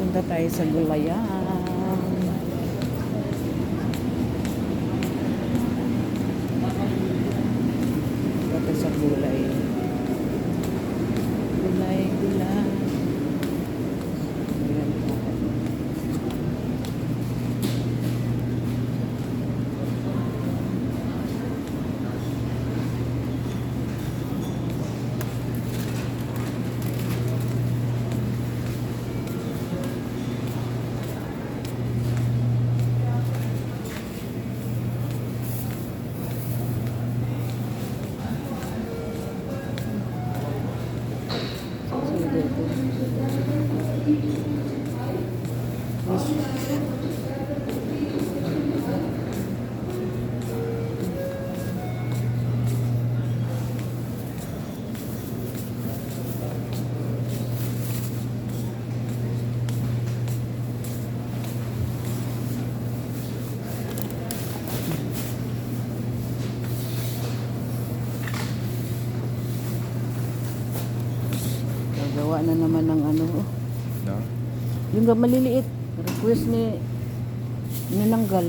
Punta tayo sa gulayan. Punta tayo sa gulay. Gulay, gulay. Ayan po. Gawa na naman ng ano. No? Yung maliliit. Request ni Ninanggal.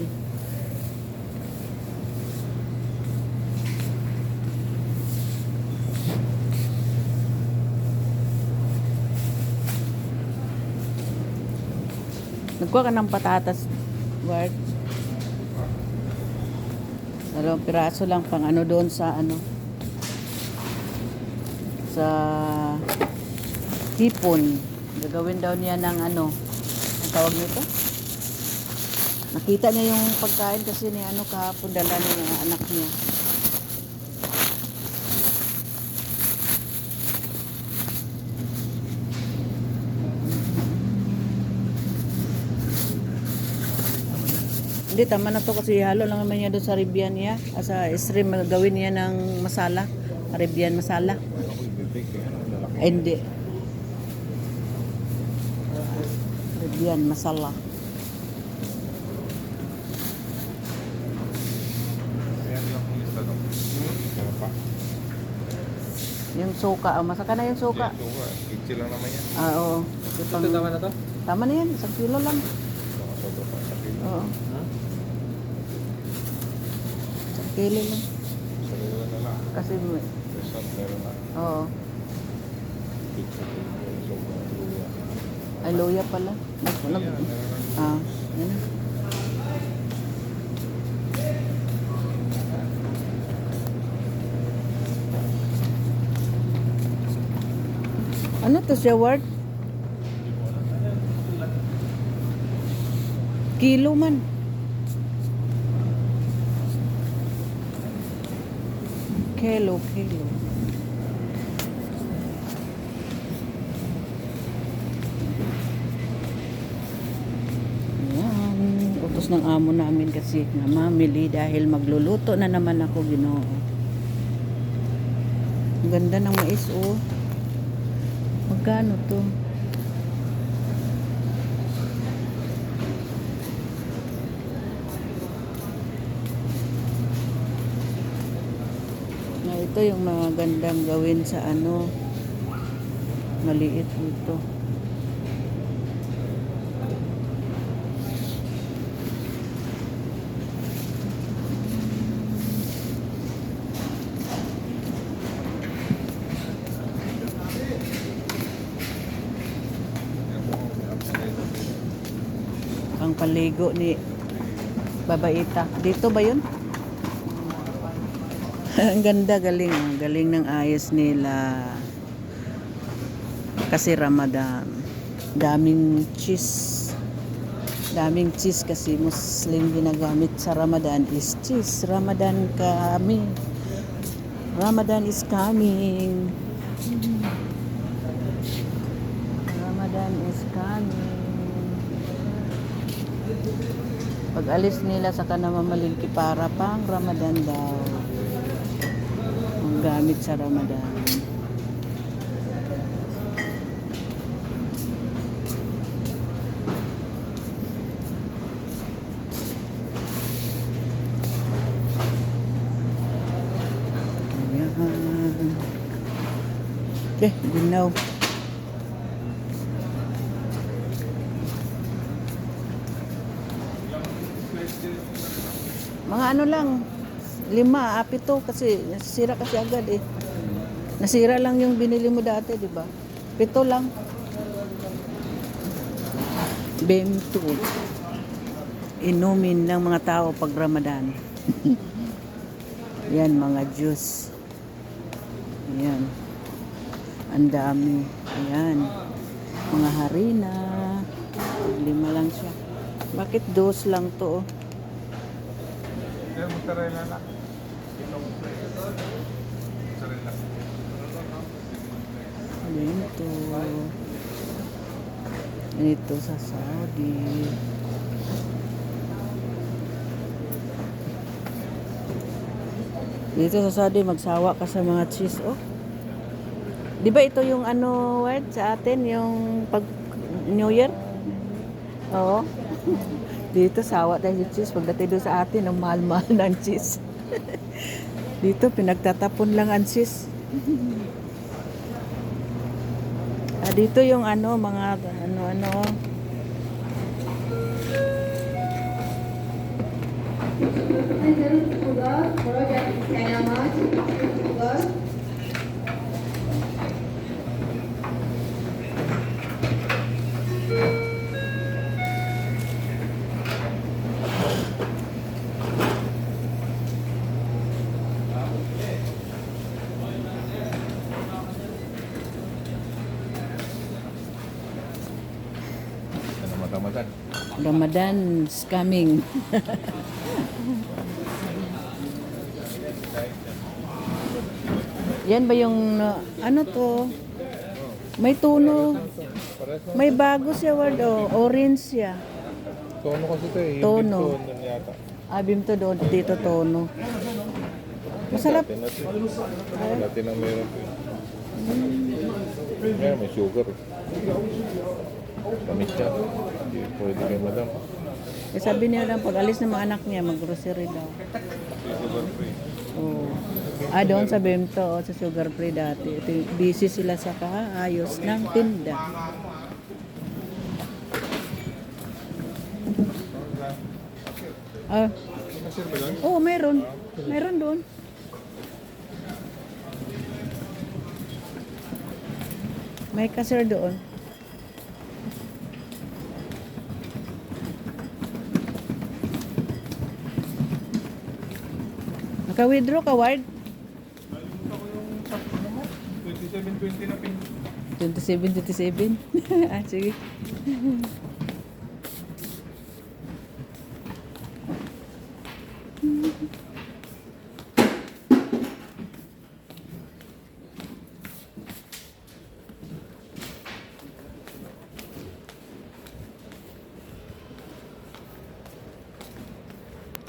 Nagkuha ka ng patatas, Ward. Dalawang piraso lang pang ano doon sa ano. Sa hipon. Gagawin daw niya ng ano. Ang tawag nito? Nakita niya yung pagkain kasi ni ano kahapon dala niya anak niya. Hindi, tama na to kasi halo lang naman niya doon sa Arabian niya. Sa stream, gawin niya ng masala. Arabian masala. Ako ibibig kaya lalaki. Ay, hindi. Arabian masala. Kaya lang kung lista daw. Kaya pa. Yung suka. Oh, masaka na yung suka. Ito nga, kitsi lang naman yan. Ah, oo. Ito Tama na to? Tama na yan. 1 kilo lang. Baka sobra pa sa kilo. Oo. Ha? 1 kilo lang. Sa kilo na lang. Kasi, Resort meron na. oo. Kitsi kilo. Sobra. Luya. Ay, luya pala. Yan, meron na. Ah, yan na. Ano to siya, Ward? Kilo man. Kilo. Ayan. Utos ng amo namin kasi na mamili dahil magluluto na naman ako, Ginoo. Ang ganda ng mais, oh. Magkano to? Na ito yung magandang gawin sa ano, maliit ito. Ang paligo ni Babaita. Dito ba yun? Ang ganda, galing. Galing ng ayos nila. Kasi Ramadan. Daming cheese. Daming cheese kasi Muslim ginagamit sa Ramadan is cheese. Ramadan kami. Ramadan is coming. Ramadan is coming. Pag alis nila sa kanamamalingki para pang Ramadan daw. Ang gamit sa Ramadan. Ayan. Okay, ginaw. Mga ano lang, 5, 7 kasi nasira kasi agad eh. Nasira lang yung binili mo dati, di ba? 7 lang. Bento. Inumin ng mga tao pag Ramadan. Yan, mga juice. Yan. Ang dami. Ayan. Mga harina. 5 lang siya. Bakit 2 lang to? Oh? Kaya mozzarella lang. Ito mozzarella. Bento. Ito sa Saudi. Dito sa Saudi, magsawa ka sa mga cheese. Oh. Di ba ito yung ano, word sa atin, yung pag New Year? Oo. Dito, sawa tayo sa cheese. Pagdating doon sa atin, ang mahal-mahal ng cheese. Dito, pinagtatapon lang ang cheese. Dito yung ano, mga ano-ano. Ano mata-matan? Ramadan's coming. Yan ba yung ano to? May tono. May bago siya word oh, orange siya. Tono kasi ito eh. Tono. Yung bito nun yata. Abim to doon dito tono. Masarap. Dati nang meron ko. Meron may sugar eh. Tamis siya. Hindi pwede kay madam. Eh, sabi niya lang, pag alis ng mga anak niya, mag-grocery daw. Sugar free. Oh. Doon sa Bemto, sa Sugar Free dati. Ito, busy sila sa kaayos ng tinda. Masir ba lang? Oh, meron. Meron doon. May cashier doon. Naka-withdraw ka, Ward? 27-20 na pin. 27. Sige.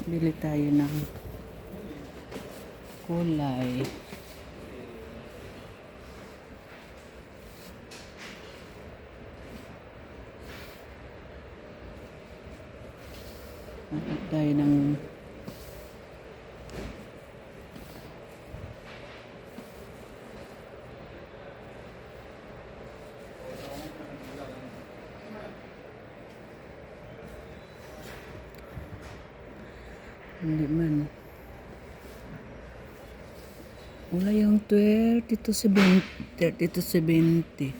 Bili tayo ng kulay. Hanap tayo ng hindi man. Wala yung 30 to 70. 30 to 70.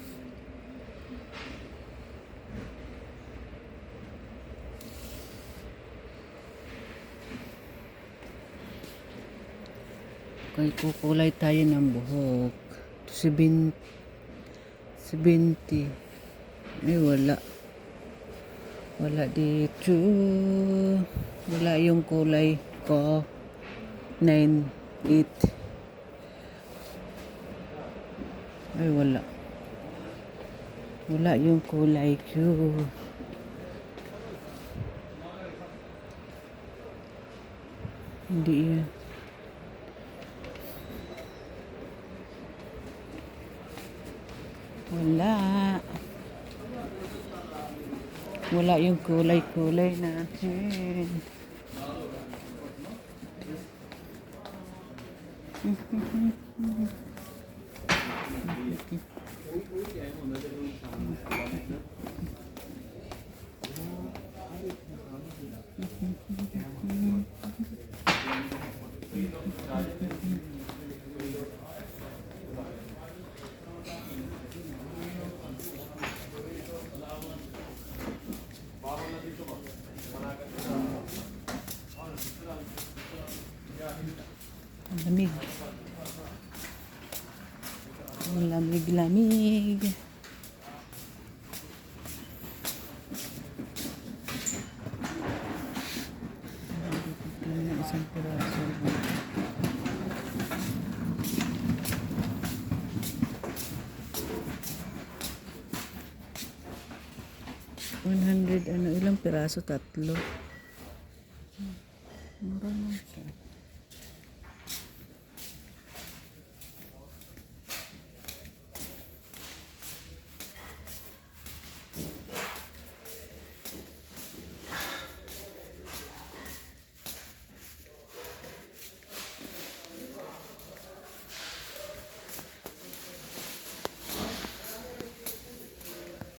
Okay, kukulay tayo ng buhok. 70. Ay, wala. Wala dito. Wala yung kulay ko. 9, 8. Ay, wala. Wala yung kulay ko. Hindi yan. Wala. Wala yung kulay-kulay natin. lamig. Isang piraso. 100 ano, ilang piraso? 3. Mura lang siya.